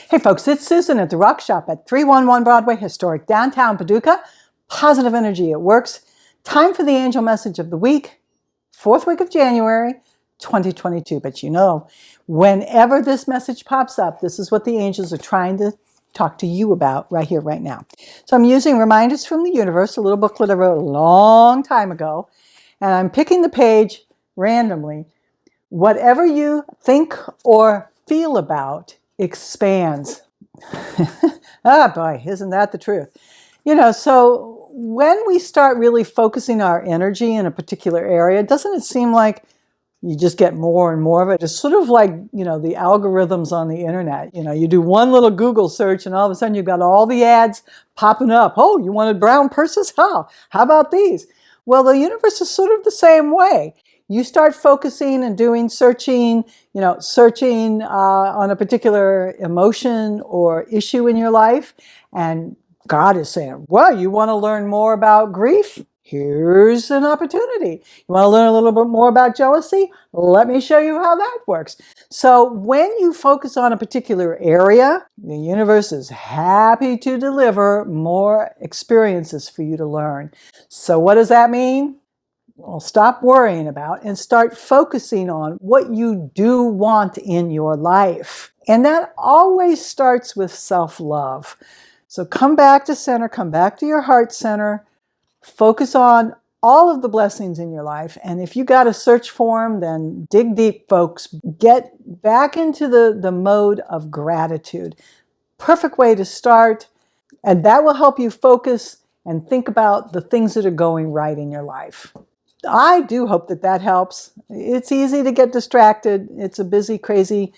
Hey folks, it's Susan at the Rock Shop at 311 Broadway, historic downtown Paducah. Positive energy, it works. Time for the angel message of the week, 4th week of January, 2022. But you know, whenever this message pops up, this is what the angels are trying to talk to you about right here, right now. So I'm using Reminders from the Universe, a little booklet I wrote a long time ago, and I'm picking the page randomly. Whatever you think or feel about expands. Ah, boy, isn't that the truth? You know, so when we start really focusing our energy in a particular area, doesn't it seem like you just get more and more of it? It's sort of like, you know, the algorithms on the internet. You know, you do one little Google search and all of a sudden you've got all the ads popping up. Oh, you wanted brown purses? How about these? Well, the universe is sort of the same way. You start focusing and doing searching on a particular emotion or issue in your life. And God is saying, well, you want to learn more about grief? Here's an opportunity. You want to learn a little bit more about jealousy? Let me show you how that works. So when you focus on a particular area, the universe is happy to deliver more experiences for you to learn. So what does that mean? Well, stop worrying about and start focusing on what you do want in your life. And that always starts with self-love. So come back to center, come back to your heart center, focus on all of the blessings in your life. And if you got a search for them, then dig deep, folks. Get back into the mode of gratitude. Perfect way to start. And that will help you focus and think about the things that are going right in your life. I do hope that helps. It's easy to get distracted. It's a busy, crazy,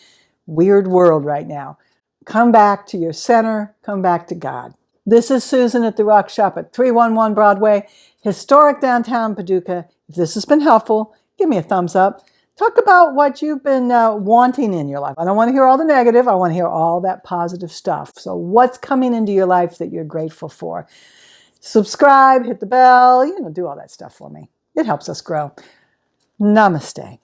weird world right now. Come back to your center. Come back to God. This is Susan at the Rock Shop at 311 Broadway, historic downtown Paducah. If this has been helpful, give me a thumbs up. Talk about what you've been wanting in your life. I don't want to hear all the negative. I want to hear all that positive stuff. So what's coming into your life that you're grateful for? Subscribe, hit the bell, do all that stuff for me. It helps us grow. Namaste.